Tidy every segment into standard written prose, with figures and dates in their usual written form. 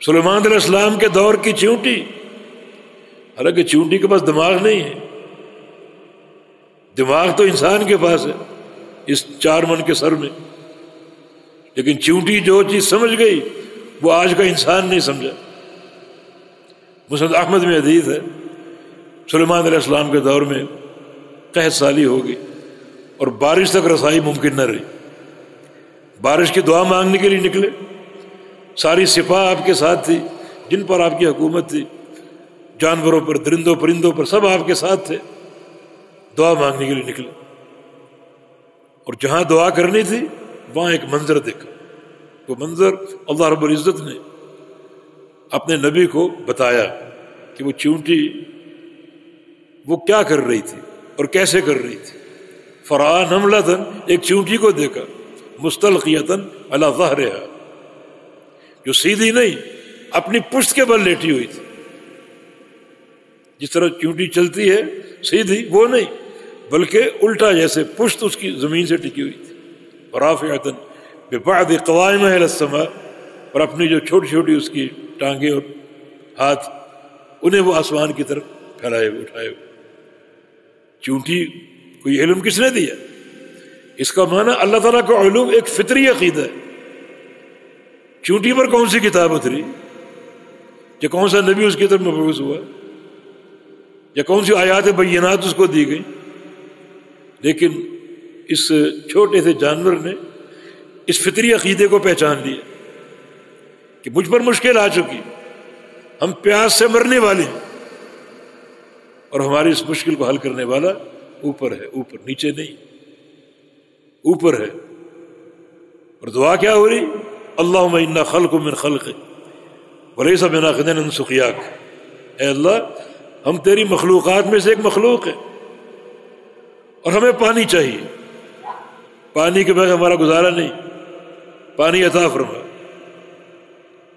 سلیمان علیہ السلام کے دور کی چیونٹی، حالانکہ چیونٹی کے پاس دماغ نہیں ہے، دماغ تو انسان کے پاس ہے اس 4 من کے سر میں، لیکن چیونٹی جو چیز سمجھ گئی وہ آج کا انسان نہیں سمجھا۔ مسند احمد میں حدیث ہے سلیمان علیہ السلام کے دور میں قحط سالی ہو گئی اور بارش تک رسائی ممکن نہ رہی، بارش کی دعا مانگنے کے لیے نکلے، ساری سپاہ آپ کے ساتھ تھی جن پر آپ کی حکومت تھی، جانوروں پر، درندوں پرندوں پر، سب آپ کے ساتھ تھے، دعا مانگنے کے لیے نکلے، اور جہاں دعا کرنی تھی وہاں ایک منظر دیکھا۔ وہ منظر اللہ رب العزت نے اپنے نبی کو بتایا کہ وہ چیونٹی وہ کیا کر رہی تھی اور کیسے کر رہی تھی۔ فرآ نملۃ، ایک چیونٹی کو دیکھا، مستلقیۃ علی ظہرہا، جو سیدھی نہیں اپنی پشت کے بل لیٹی ہوئی تھی، جس طرح چیونٹی چلتی ہے سیدھی وہ نہیں بلکہ الٹا، جیسے پشت اس کی زمین سے ٹکی ہوئی تھی۔ رافعۃ ببعض قوائمہا الی السماء، اور اپنی جو چھوٹی چھوٹی اس کی ٹانگیں اور ہاتھ انہیں وہ آسمان کی طرف پھیلائے ہوئے اٹھائے ہوئے۔ چیونٹی کو یہ علم کس نے دیا؟ اس کا معنی اللہ تعالیٰ کا علوم ایک فطری عقیدہ ہے۔ چیونٹی پر کون سی کتاب اتری، یا کون سا نبی اس کی طرف مبعوث ہوا، یا کون سی آیات بینات اس کو دی گئی؟ لیکن اس چھوٹے سے جانور نے اس فطری عقیدے کو پہچان لیا کہ مجھ پر مشکل آ چکی، ہم پیاس سے مرنے والے ہیں، اور ہماری اس مشکل کو حل کرنے والا اوپر ہے، اوپر، نیچے نہیں، اوپر ہے۔ اور دعا کیا ہو رہی؟ اللہم انا خلق من خلقک ولیس بناقض عن سقیاک، اے اللہ ہم تیری مخلوقات میں سے ایک مخلوق ہے اور ہمیں پانی چاہیے، پانی کے بغیر ہمارا گزارا نہیں، پانی عطا فرما۔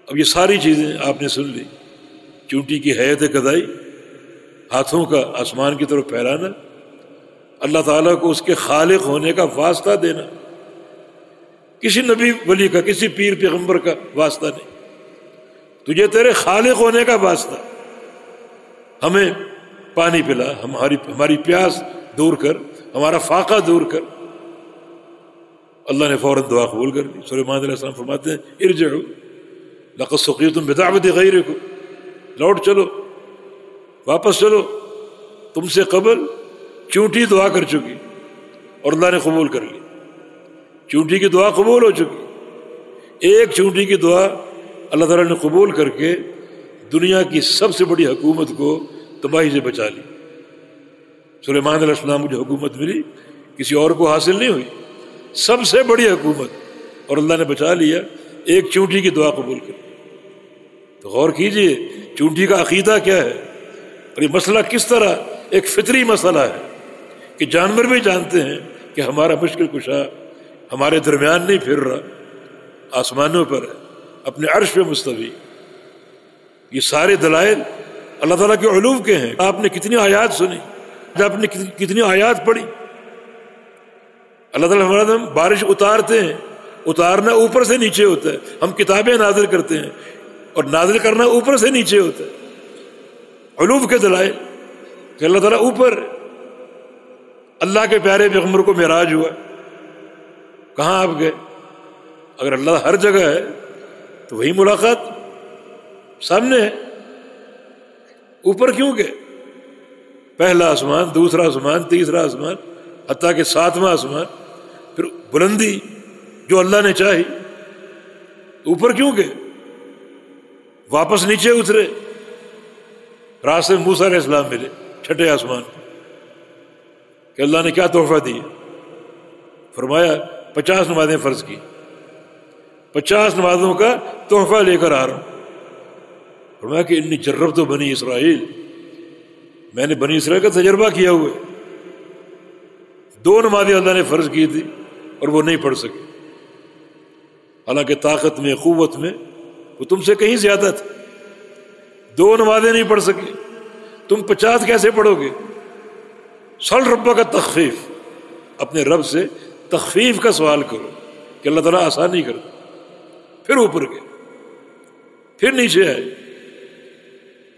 اب یہ ساری چیزیں آپ نے سن لی، چونٹی کی حیت قضائی، ہاتھوں کا آسمان کی طرف پھیلانا، اللہ تعالیٰ کو اس کے خالق ہونے کا واسطہ دینا، کسی نبی ولی کا، کسی پیر پیغمبر کا واسطہ نہیں، تجھے تیرے خالق ہونے کا واسطہ، ہمیں پانی پلا، ہماری پیاس دور کر، ہمارا فاقہ دور کر۔ اللہ نے فوراً دعا قبول کر لی۔ سلیمان علیہ السلام فرماتے ہیں ارجعوا لقد سقیتم بدعوۃ غیرکم، لوٹ چلو، واپس چلو، تم سے قبل چونٹی دعا کر چکی اور اللہ نے قبول کر لی، چونٹی کی دعا قبول ہو چکی۔ ایک چونٹی کی دعا اللہ تعالیٰ نے قبول کر کے دنیا کی سب سے بڑی حکومت کو تباہی سے بچا لی۔ سلیمان علیہ السلام کو جو حکومت ملی کسی اور کو حاصل نہیں ہوئی، سب سے بڑی حکومت، اور اللہ نے بچا لیا ایک چونٹی کی دعا قبول کر۔ تو غور کیجئے چونٹی کا عقیدہ کیا ہے، اور یہ مسئلہ کس طرح ایک فطری مسئلہ ہے کہ جانور بھی جانتے ہیں کہ ہمارا مشکل کشا ہمارے درمیان نہیں پھر رہا، آسمانوں پر ہے، اپنے عرش پہ مستوی۔ یہ سارے دلائل اللہ تعالیٰ کے علوم کے ہیں۔ آپ نے کتنی آیات سنی، آپ نے کتنی آیات پڑھی۔ اللہ تعالیٰ ہمارا ہم بارش اتارتے ہیں، اتارنا اوپر سے نیچے ہوتا ہے، ہم کتابیں نازل کرتے ہیں اور نازل کرنا اوپر سے نیچے ہوتا ہے۔ علوم کے دلائل کہ اللہ تعالیٰ اوپر ہے۔ اللہ کے پیارے پیغمبر کو معراج ہوا، کہاں آپ گئے؟ اگر اللہ ہر جگہ ہے تو وہی ملاقات سامنے ہے، اوپر کیوں گئے؟ پہلا آسمان، دوسرا آسمان، تیسرا آسمان، حتیٰ کہ 7واں آسمان، پھر بلندی جو اللہ نے چاہی، اوپر کیوں گئے؟ واپس نیچے اترے، راستے میں موسیٰ علیہ السلام ملے چھٹے آسمان کہ اللہ نے کیا تحفہ دیا؟ فرمایا 50 نمازیں فرض کی، 50 نمازوں کا تحفہ لے کر آ رہا ہوں۔ فرمایا کہ انی جربت بنی اسرائیل، میں نے بنی اسرائیل کا تجربہ کیا ہوا ہے۔ 2 نمازیں اللہ نے فرض کی تھی اور وہ نہیں پڑھ سکے، حالانکہ طاقت میں، قوت میں وہ تم سے کہیں زیادہ تھے۔ 2 نمازیں نہیں پڑھ سکے، تم 50 کیسے پڑھو گے؟ سل ربک کا تخفیف، اپنے رب سے تخفیف کا سوال کرو کہ اللہ تعالیٰ آسانی کر دے۔ پھر اوپر گئے، پھر نیچے آئے.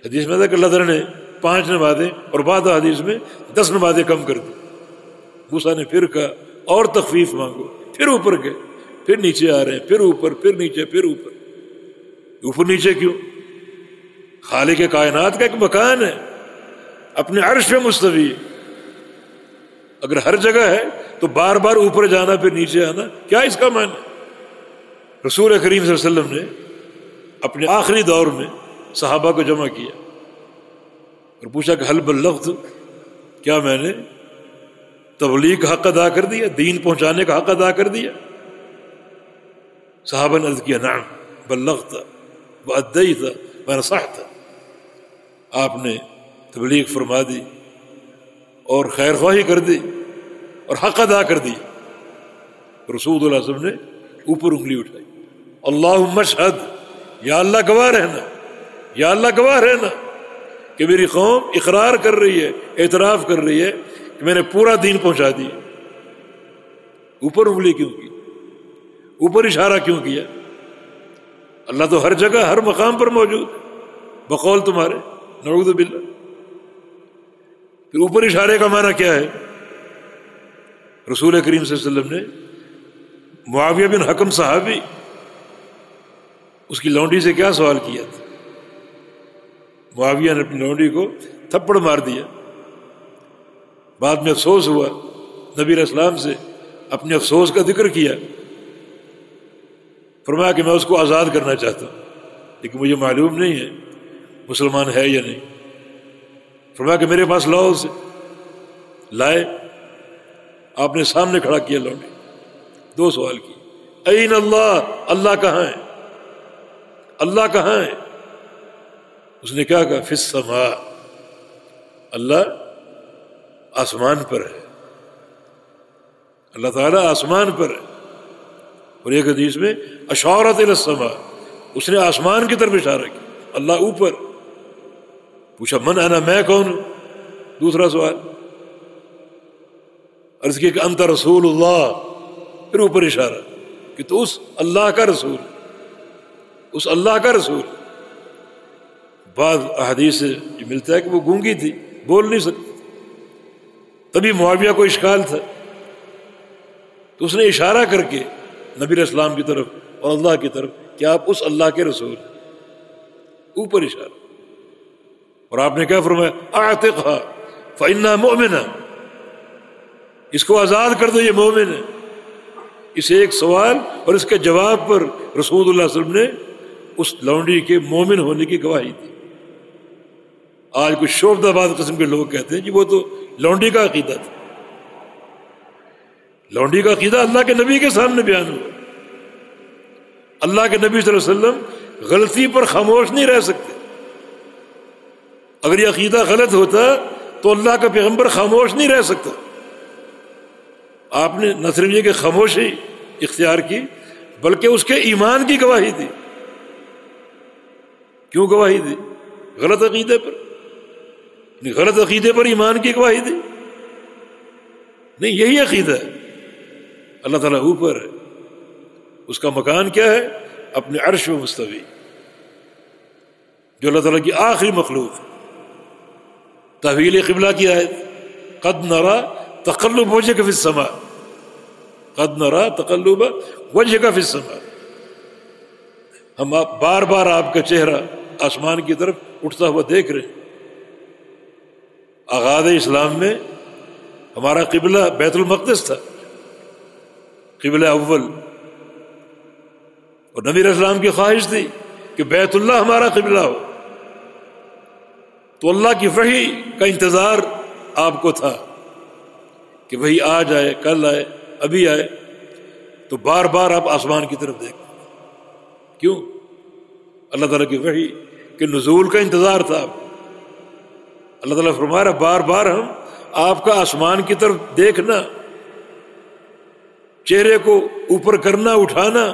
حدیث میں تھا کہ اللہ تعالیٰ نے 5 نمازیں اور بعد حدیث میں 10 نمازیں کم کر دی. موسیٰ نے پھر کہا اور تخفیف مانگو، پھر اوپر گئے، پھر نیچے آ رہے ہیں، پھر اوپر، پھر نیچے، پھر اوپر. اوپر نیچے کیوں؟ خالق کائنات کا ایک مکان ہے، اپنے عرش پہ مستوی ہے. اگر ہر جگہ ہے تو بار بار اوپر جانا پھر نیچے آنا، کیا اس کا معنی؟ رسول کریم صلی اللہ علیہ وسلم نے اپنے آخری دور میں صحابہ کو جمع کیا اور پوچھا کہ حل بلغت، کیا میں نے تبلیغ کا حق ادا کر دیا، دین پہنچانے کا حق ادا کر دیا؟ صحابہ نے عرض کیا نعم بلغت وادیت ونصحت. آپ نے تبلیغ فرما دی اور خیر خواہی کر دی اور حق ادا کر دی. رسول اللہ صلی اللہ علیہ وسلم نے اوپر انگلی اٹھائی، اللہم اشہد، یا اللہ گواہ رہنا، یا اللہ گواہ رہنا کہ میری قوم اقرار کر رہی ہے، اعتراف کر رہی ہے کہ میں نے پورا دین پہنچا دیا. اوپر انگلی کیوں کی؟ اوپر اشارہ کیوں کیا؟ اللہ تو ہر جگہ ہر مقام پر موجود ہے بقول تمہارے، نعوذ باللہ. پھر اوپر اشارے کا معنی کیا ہے؟ رسول کریم صلی اللہ علیہ وسلم نے معاویہ بن حکم صحابی، اس کی لونڈی سے کیا سوال کیا تھا؟ معاویہ نے اپنی لونڈی کو تھپڑ مار دیا. بعد میں افسوس ہوا، نبی علیہ السلام سے اپنے افسوس کا ذکر کیا، فرمایا کہ میں اس کو آزاد کرنا چاہتا ہوں لیکن مجھے معلوم نہیں ہے مسلمان ہے یا نہیں. فرمایا کہ میرے پاس لاؤ اسے. لائے، آپ نے سامنے کھڑا کیا لونڈی، 2 سوال کی، این اللہ، اللہ کہاں ہے؟ اللہ کہاں ہے؟ اس نے کیا کہا؟ فی السماء، اللہ آسمان پر ہے، اللہ تعالیٰ آسمان پر ہے. اور ایک حدیث میں اشارت الی السماء، اس نے آسمان کی طرف اشارہ کیا، اللہ اوپر. پوچھا من انا، میں کون ہوں؟ دوسرا سوال. عرض کیا کہ انت رسول اللہ. پھر اوپر اشارہ کہ تو اس اللہ کا رسول، اس اللہ کا رسول. بعض احادیث سے یہ ملتا ہے کہ وہ گونگی تھی، بول نہیں سکتی. تبھی معاویہ کو اشکال تھا تو اس نے اشارہ کر کے نبی علیہ السلام کی طرف اور اللہ کی طرف کہ آپ اس اللہ کے رسول ہیں. اوپر اشارہ. اور آپ نے کیا فرمایا؟ اعتقھا فإنھا مؤمنہ، اس کو آزاد کر دو، یہ مومن ہے. اس ایک سوال اور اس کے جواب پر رسول اللہ صلی اللہ علیہ وسلم نے اس لونڈی کے مومن ہونے کی گواہی دی. آج کچھ شعبدہ بعض قسم کے لوگ کہتے ہیں کہ وہ تو لونڈی کا عقیدہ تھا. لونڈی کا عقیدہ اللہ کے نبی کے سامنے بیان ہوا. اللہ کے نبی صلی اللہ علیہ وسلم غلطی پر خاموش نہیں رہ سکتے. اگر یہ عقیدہ غلط ہوتا تو اللہ کا پیغمبر خاموش نہیں رہ سکتا. آپ نے نہ صرف یہ کہ خاموشی اختیار کی بلکہ اس کے ایمان کی گواہی دی. کیوں گواہی دی؟ غلط عقیدے پر، غلط عقیدے پر ایمان کی گواہی دی نہیں. یہی عقیدہ ہے. اللہ تعالیٰ اوپر ہے، اس کا مکان کیا ہے؟ اپنے عرش و مستوی، جو اللہ تعالیٰ کی آخری مخلوق ہے. تحویل قبلہ کی آیت، قد نرى تقلب وجهك في السماء، قد نرى تقلب وجهك في السماء. ہم بار بار آپ کا چہرہ آسمان کی طرف اٹھتا ہوا دیکھ رہے ہیں. آغاز اسلام میں ہمارا قبلہ بیت المقدس تھا، قبلہ اول. اور نبی علیہ السلام کی خواہش تھی کہ بیت اللہ ہمارا قبلہ ہو. تو اللہ کی وحی کا انتظار آپ کو تھا کہ وہی آج آئے، کل آئے، ابھی آئے. تو بار بار آپ آسمان کی طرف دیکھیں. کیوں؟ اللہ تعالیٰ کی وحی کے نزول کا انتظار تھا. اللہ تعالیٰ فرما رہا بار بار ہم آپ کا آسمان کی طرف دیکھنا، چہرے کو اوپر کرنا، اٹھانا،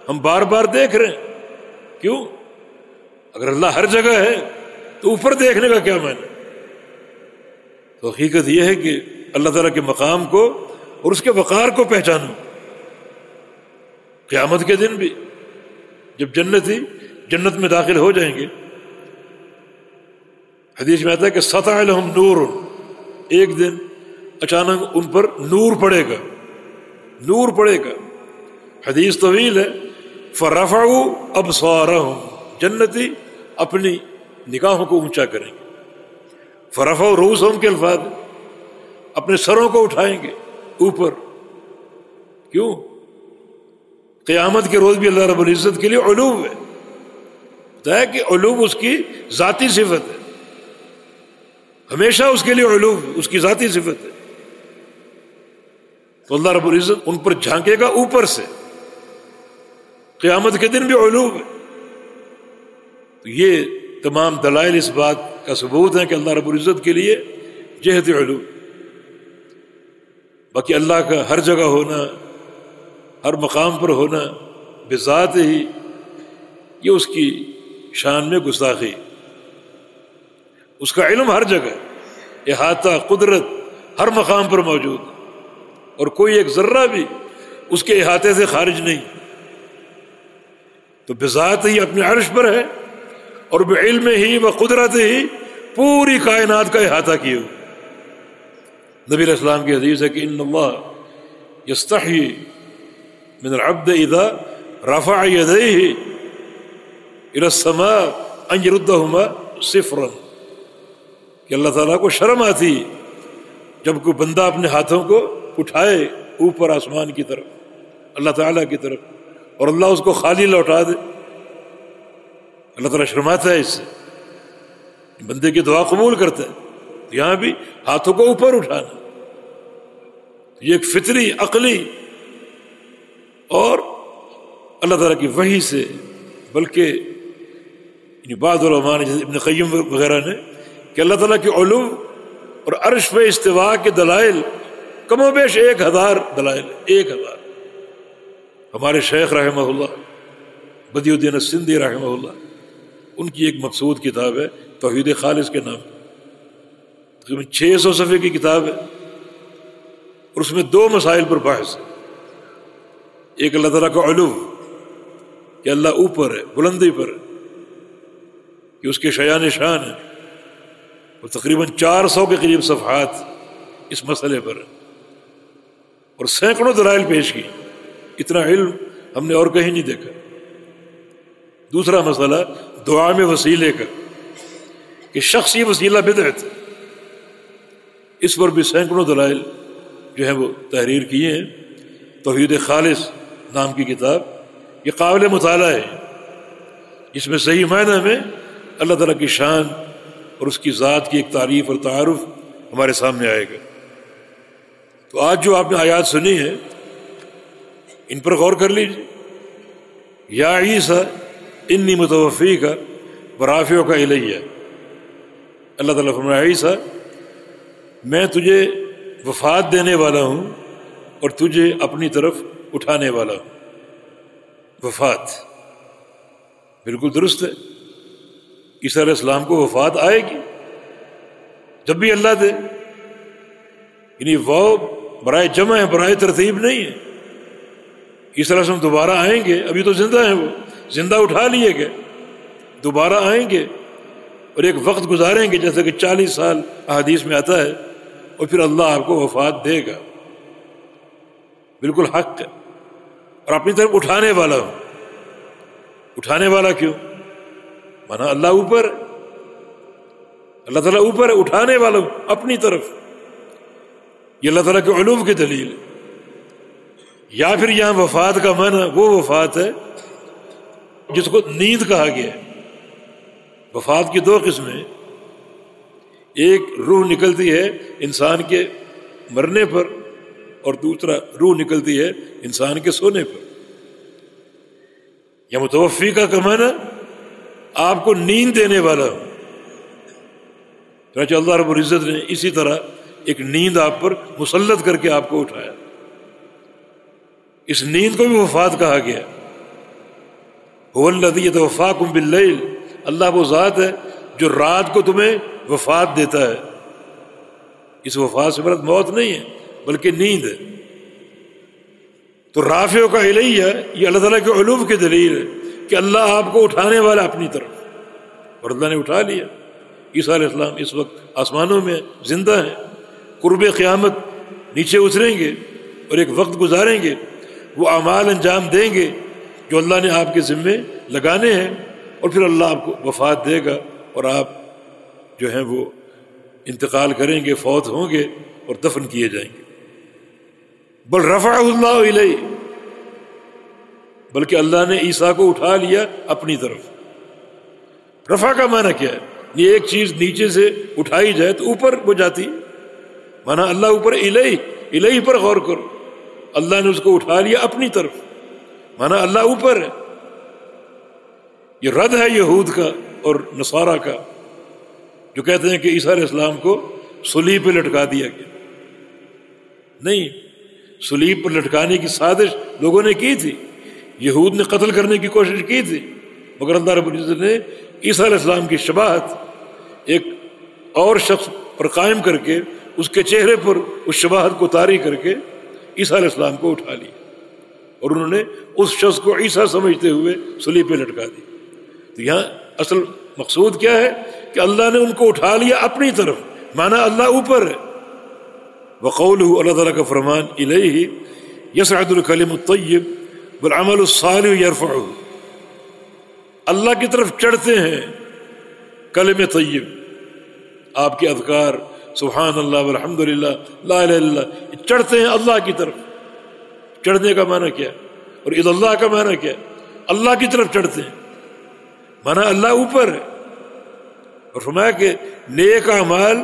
ہم بار بار دیکھ رہے ہیں. کیوں؟ اگر اللہ ہر جگہ ہے تو اوپر دیکھنے کا کیا معنی؟ تو حقیقت یہ ہے کہ اللہ تعالیٰ کے مقام کو اور اس کے وقار کو پہچانو. قیامت کے دن بھی جب جنتی جنت میں داخل ہو جائیں گے. حدیث میں آتا ہے کہ سطع لہم نور، ایک دن اچانک ان پر نور پڑے گا، نور پڑے گا. حدیث طویل ہے. فرفعوا ابصارہم، جنتی اپنی نگاہوں کو اونچا کریں گے. فرفعوا رؤوسہم کے الفاظ، اپنے سروں کو اٹھائیں گے اوپر. کیوں؟ قیامت کے روز بھی اللہ رب العزت کے لیے علو ہے. بتایا کہ علو اس کی ذاتی صفت ہے، ہمیشہ اس کے لیے علو اس کی ذاتی صفت ہے. تو اللہ رب العزت ان پر جھانکے گا اوپر سے. قیامت کے دن بھی علو ہے. تو یہ تمام دلائل اس بات کا ثبوت ہے کہ اللہ رب العزت کے لیے جہت علو. باقی اللہ کا ہر جگہ ہونا، ہر مقام پر ہونا بذات ہی، یہ اس کی شان میں گستاخی. اس کا علم ہر جگہ، احاطہ، قدرت ہر مقام پر موجود ہے، اور کوئی ایک ذرہ بھی اس کے احاطے سے خارج نہیں. تو بذات ہی اپنے عرش پر ہے، اور بعلم ہی و قدرت ہی پوری کائنات کا احاطہ کیے ہوئے. نبی علیہ السلام کی حدیث ہے کہ ان اللہ یستحی من العبد اذا رفع یدیہ الی السماء ان یردہما صفرا، کہ اللہ تعالیٰ کو شرم آتی جب کوئی بندہ اپنے ہاتھوں کو اٹھائے اوپر آسمان کی طرف، اللہ تعالیٰ کی طرف، اور اللہ اس کو خالی لوٹا دے. اللہ تعالیٰ شرماتا ہے اس سے، بندے کی دعا قبول کرتا ہے. یہاں بھی ہاتھوں کو اوپر اٹھانا یہ ایک فطری، عقلی اور اللہ تعالیٰ کی وحی سے، بلکہ بعض علماء نے جیسے ابن قیم وغیرہ نے کہ اللہ تعالیٰ کی علو اور عرش پہ استواء کے دلائل کم و بیش 1000 دلائل، 1000. ہمارے شیخ رحمہ اللہ بدیع الدین السندھی رحمہ اللہ، ان کی ایک مقصود کتاب ہے توحید خالص کے نام، تقریباً 600 صفحے کی کتاب ہے، اور اس میں 2 مسائل پر بحث ہے. ایک اللہ تعالیٰ کا علو کہ اللہ اوپر ہے، بلندی پر ہے، کہ اس کے شایان شان ہے، اور تقریباً 400 کے قریب صفحات اس مسئلے پر ہے، اور سینکڑوں دلائل پیش کی. اتنا علم ہم نے اور کہیں نہیں دیکھا. دوسرا مسئلہ دعا میں وسیلے کا، کہ شخصی وسیلہ بدعت، اس پر بھی سینکڑوں دلائل جو ہیں وہ تحریر کیے ہیں. توحید خالص نام کی کتاب یہ قابل مطالعہ ہے، اس میں صحیح معنی میں اللہ تعالیٰ کی شان اور اس کی ذات کی ایک تعریف اور تعارف ہمارے سامنے آئے گا. تو آج جو آپ نے آیات سنی ہے ان پر غور کر لیجیے. یا عیسیٰ انی متوفیک ورافعک الیہ، اللہ تعالیٰ فرمایا عیسیٰ میں تجھے وفات دینے والا ہوں اور تجھے اپنی طرف اٹھانے والا ہوں. وفات بالکل درست ہے، عیسیٰ علیہ السلام کو وفات آئے گی جب بھی اللہ دے، یعنی وہ برائے جمع ہے، برائے ترتیب نہیں ہے. عیسیٰ علیہ السلام دوبارہ آئیں گے، ابھی تو زندہ ہیں، وہ زندہ اٹھا لیے گئے، دوبارہ آئیں گے اور ایک وقت گزاریں گے جیسے کہ 40 سال احادیث میں آتا ہے، اور پھر اللہ آپ کو وفات دے گا. بالکل حق ہے. اور اپنی طرف اٹھانے والا ہوں. اٹھانے والا کیوں؟ مانا اللہ اوپر ہے، اللہ تعالیٰ اوپر ہے، اٹھانے والا ہوں اپنی طرف. یہ اللہ تعالیٰ کے علوم کی دلیل ہے. یا پھر یہاں وفات کا معنی وہ وفات ہے جس کو نیند کہا گیا ہے. وفات کی 2 قسمیں، ایک روح نکلتی ہے انسان کے مرنے پر، اور دوسرا روح نکلتی ہے انسان کے سونے پر. یا متوفی کا معنی آپ کو نیند دینے والا ہوں. چنانچہ اللہ رب العزت نے اسی طرح ایک نیند آپ پر مسلط کر کے آپ کو اٹھایا. اس نیند کو بھی وفات کہا گیا. هو الذی یتوفاکم باللیل، اللہ وہ ذات ہے جو رات کو تمہیں وفات دیتا ہے. اس وفات سے مراد موت نہیں ہے بلکہ نیند ہے. تو رافع کا الیہ یہ اللہ تعالیٰ کے علوم کی دلیل ہے کہ اللہ آپ کو اٹھانے والا اپنی طرف، اور اللہ نے اٹھا لیا۔ عیسیٰ علیہ السلام اس وقت آسمانوں میں زندہ ہیں، قرب قیامت نیچے اتریں گے اور ایک وقت گزاریں گے، وہ اعمال انجام دیں گے جو اللہ نے آپ کے ذمے لگانے ہیں، اور پھر اللہ آپ کو وفات دے گا اور آپ جو ہیں وہ انتقال کریں گے، فوت ہوں گے اور دفن کیے جائیں گے۔ بل رفعہ اللہ الیہ، بلکہ اللہ نے عیسیٰ کو اٹھا لیا اپنی طرف۔ رفع کا معنی کیا ہے؟ یہ ایک چیز نیچے سے اٹھائی جائے تو اوپر ہو جاتی، معنی اللہ اوپر، الیہ، الیہ پر غور کرو، اللہ نے اس کو اٹھا لیا اپنی طرف، معنی اللہ اوپر ہے۔ یہ رد ہے یہود کا اور نصارہ کا، جو کہتے ہیں کہ عیسیٰ علیہ السلام کو صلیب پہ لٹکا دیا گیا۔ نہیں، صلیب پر لٹکانے کی سازش لوگوں نے کی تھی، یہود نے قتل کرنے کی کوشش کی تھی، مگر اللہ رب العزت نے عیسیٰ علیہ السلام کی شباہت ایک اور شخص پر قائم کر کے اس کے چہرے پر اس شباہت کو طاری کر کے عیسیٰ علیہ السلام کو اٹھا لیا، اور انہوں نے اس شخص کو عیسیٰ سمجھتے ہوئے صلیب پہ لٹکا دی۔ تو یہاں اصل مقصود کیا ہے کہ اللہ نے ان کو اٹھا لیا اپنی طرف، مانا اللہ اوپر ہے۔ وقولہ، اللہ تعالیٰ کا فرمان، الیہ یصعد الکلم الطیب والعمل الصالح یرفعہ، اللہ کی طرف چڑھتے ہیں کلم طیب، آپ کے اذکار سبحان اللہ والحمد للہ لا الہ الا اللہ، چڑھتے ہیں اللہ کی طرف۔ چڑھنے کا معنی کیا ہے اور الی اللہ کا معنی کیا ہے؟ اللہ کی طرف چڑھتے ہیں، مانا اللہ اوپر ہے۔ اور فرمایا کہ نیک اعمال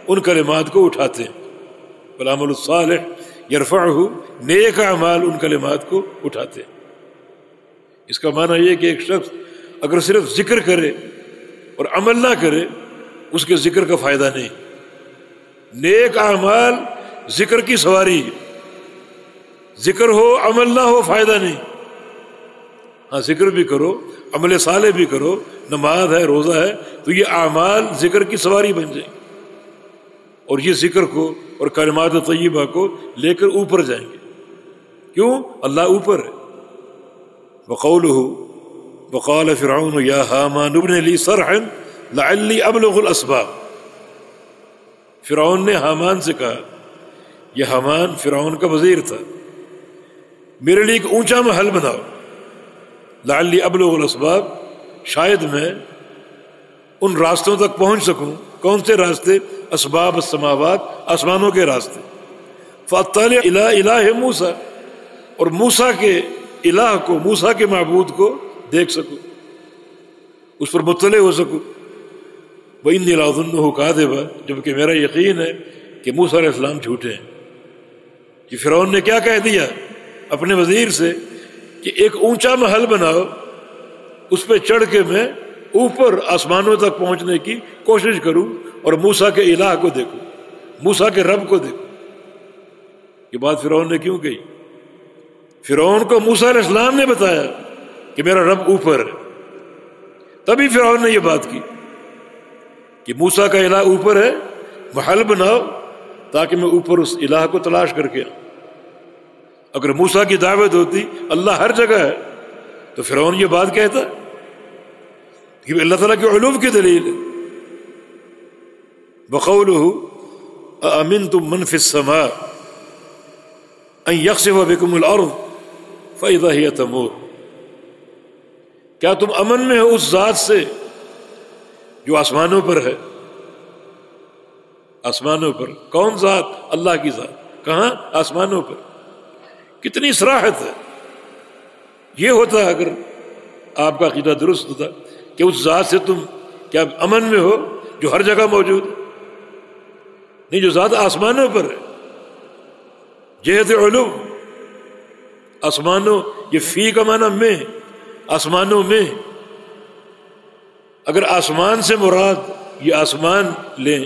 ان کلمات کو اٹھاتے ہیں، والعمل الصالح یرفعہ، نیک اعمال ان کلمات کو اٹھاتے ہیں۔ اس کا معنی یہ کہ ایک شخص اگر صرف ذکر کرے اور عمل نہ کرے، اس کے ذکر کا فائدہ نہیں۔ نیک اعمال ذکر کی سواری، ذکر ہو عمل نہ ہو فائدہ نہیں۔ ہاں، ذکر بھی کرو، عمل صالح بھی کرو، نماز ہے، روزہ ہے، تو یہ اعمال ذکر کی سواری بن جائیں گے، اور یہ ذکر کو اور کلمات طیبہ کو لے کر اوپر جائیں گے۔ کیوں؟ اللہ اوپر ہے۔ وقولہ، وقال فرعون یا ہامان ابن لی صرحا لعلی ابلغ الاسباب، فرعون نے حامان سے کہا، یہ حامان فرعون کا وزیر تھا، میرے لیے ایک اونچا محل بناؤ، لعلی ابلغ الاسباب، شاید میں ان راستوں تک پہنچ سکوں۔ کون سے راستے؟ اسباب السماوات، آسمانوں کے راستے۔ فاطلع الی الہ موسیٰ، اور موسیٰ کے الہ کو، موسیٰ کے معبود کو دیکھ سکوں، اس پر مطلع ہو سکوں۔ وإنی لأظنہ کاذبا، جبکہ میرا یقین ہے کہ موسیٰ علیہ السلام جھوٹے ہیں۔ کہ فرعون نے کیا کہہ دیا اپنے وزیر سے کہ ایک اونچا محل بناؤ، اس پہ چڑھ کے میں اوپر آسمانوں تک پہنچنے کی کوشش کروں اور موسیٰ کے الہ کو دیکھوں، موسیٰ کے رب کو دیکھوں۔ یہ بات فرعون نے کیوں کہی؟ فرعون کو موسیٰ علیہ السلام نے بتایا کہ میرا رب اوپر ہے، تبھی فرعون نے یہ بات کی کہ موسیٰ کا الہ اوپر ہے، محل بناؤ تاکہ میں اوپر اس الہ کو تلاش کر کے آؤں۔ اگر موسیٰ کی دعوت ہوتی اللہ ہر جگہ ہے تو فرعون یہ بات کہتا کہ اللہ تعالیٰ کے علو کی دلیل ہے۔ وقولہ اَأَمِنْتُم مَّن فِي السَّمَاءِ أَن يَخْسِفَ بِكُمُ الْأَرْضَ فَإِذَا هِيَ تَمُورُ، کیا تم امن میں ہو اس ذات سے جو آسمانوں پر ہے؟ آسمانوں پر کون ذات؟ اللہ کی ذات۔ کہاں؟ آسمانوں پر۔ کتنی صراحت ہے۔ یہ ہوتا اگر آپ کا عقیدہ درست ہوتا کہ اس ذات سے تم کیا امن میں ہو جو ہر جگہ موجود ہے؟ نہیں، جو ذات آسمانوں پر ہے، جہت علو، آسمانوں، یہ فی کا معنی میں، آسمانوں میں۔ اگر آسمان سے مراد یہ آسمان لیں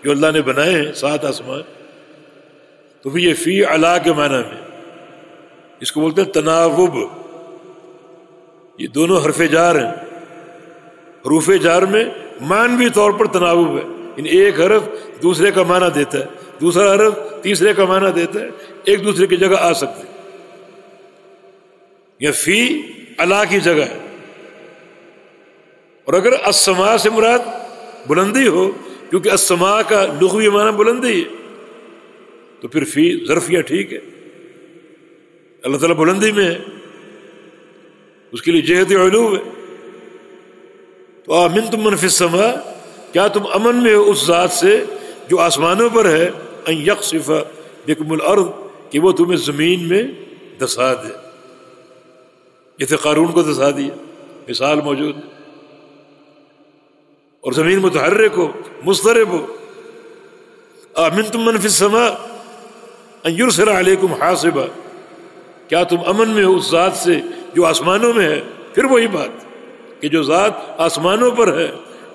جو اللہ نے بنائے ہیں، 7 آسمان، تو پھر یہ فی علا کے معنی میں، اس کو بولتے ہیں تناوب۔ یہ دونوں حرف جار ہیں، حروف جار میں معنوی طور پر تناوب ہے، یعنی ایک حرف دوسرے کا معنی دیتا ہے، دوسرا حرف تیسرے کا معنی دیتا ہے، ایک دوسرے کی جگہ آ سکتے۔ یہ فی علا کی جگہ ہے، اور اگر السماء سے مراد بلندی ہو، کیونکہ السماء کا لغوی معنی بلندی ہے، تو پھر فی ظرفیہ ٹھیک ہے، اللہ تعالیٰ بلندی میں ہے، اس کے لیے جہت علو ہے۔ تو آمنتم من فی السماء، کیا تم امن میں ہو اس ذات سے جو آسمانوں پر ہے، ان یخسف بکم الارض، کہ وہ تمہیں زمین میں دسا دے۔ جیسے قارون کو دسا دیا، مثال موجود ہے، اور زمین متحرک ہو، مضطرب ہو۔ آمنتم من فی السماء ان یرسل علیکم حاصبا، کیا تم امن میں ہو اس ذات سے جو آسمانوں میں ہے؟ پھر وہی بات کہ جو ذات آسمانوں پر ہے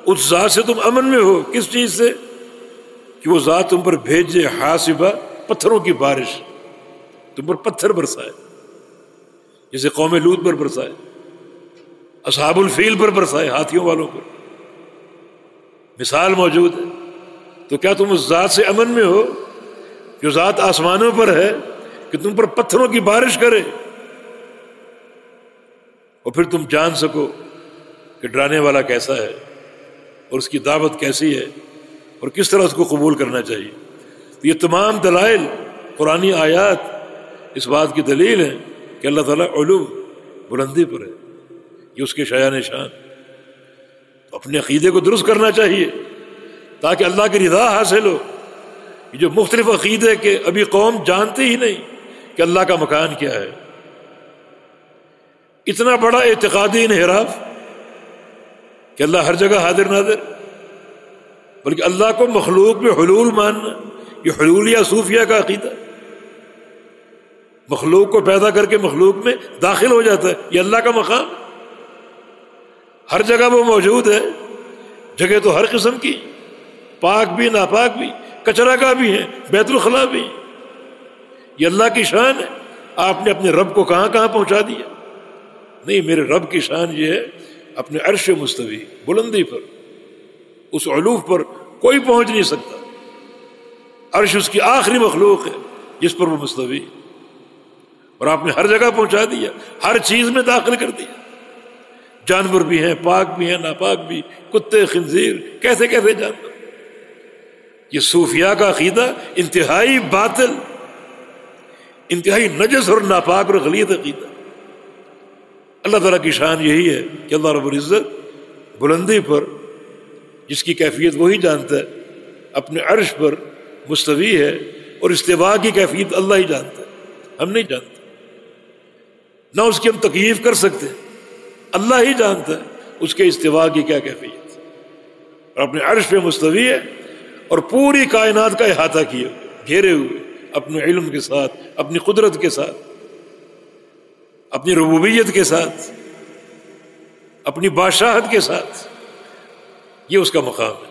اس ذات سے تم امن میں ہو، کس چیز سے؟ کہ وہ ذات تم پر بھیجے حاصبہ، پتھروں کی بارش، تم پر پتھر برسائے، جیسے قوم لوط پر برسائے، اصحاب الفیل پر برسائے، ہاتھیوں والوں پر، مثال موجود ہے۔ تو کیا تم اس ذات سے امن میں ہو جو ذات آسمانوں پر ہے کہ تم پر پتھروں کی بارش کرے، اور پھر تم جان سکو کہ ڈرانے والا کیسا ہے اور اس کی دعوت کیسی ہے اور کس طرح اس کو قبول کرنا چاہیے۔ تو یہ تمام دلائل، قرآنی آیات اس بات کی دلیل ہیں کہ اللہ تعالیٰ علو، بلندی پر ہے، یہ اس کے شایان شان۔ تو اپنے عقیدے کو درست کرنا چاہیے تاکہ اللہ کی رضا حاصل ہو۔ یہ جو مختلف عقیدے کے ابھی قوم جانتے ہی نہیں کہ اللہ کا مکان کیا ہے، اتنا بڑا اعتقادی انحراف کہ اللہ ہر جگہ حاضر ناظر، بلکہ اللہ کو مخلوق میں حلول ماننا، یہ حلولیہ صوفیہ کا عقیدہ، مخلوق کو پیدا کر کے مخلوق میں داخل ہو جاتا ہے، یہ اللہ کا مقام، ہر جگہ وہ موجود ہے، جگہ تو ہر قسم کی، پاک بھی ناپاک بھی، کچرا کا بھی ہے، بیت الخلاء بھی، یہ اللہ کی شان ہے۔ آپ نے اپنے رب کو کہاں کہاں پہنچا دیا؟ نہیں، میرے رب کی شان یہ ہے اپنے عرش مستوی، بلندی پر، اس علوف پر کوئی پہنچ نہیں سکتا، عرش اس کی آخری مخلوق ہے جس پر وہ مستوی، اور آپ نے ہر جگہ پہنچا دیا، ہر چیز میں داخل کر دیا، جانور بھی ہیں، پاک بھی ہیں، ناپاک بھی، کتے، خنزیر، کیسے کیسے جانور۔ یہ صوفیاء کا عقیدہ انتہائی باطل، انتہائی نجس اور ناپاک اور غلیظ عقیدہ۔ اللہ تعالیٰ کی شان یہی ہے کہ اللہ رب العزت بلندی پر، جس کی کیفیت وہی جانتا ہے، اپنے عرش پر مستوی ہے، اور استواء کی کیفیت اللہ ہی جانتا ہے، ہم نہیں جانتے، نہ اس کی ہم تکییف کر سکتے، اللہ ہی جانتا ہے اس کے استواء کی کیا کیفیت، اور اپنے عرش پہ مستوی ہے، اور پوری کائنات کا احاطہ کیے ہوئے، گھیرے ہوئے، اپنے علم کے ساتھ، اپنی قدرت کے ساتھ، اپنی ربوبیت کے ساتھ، اپنی بادشاہت کے ساتھ، یہ اس کا مقام ہے۔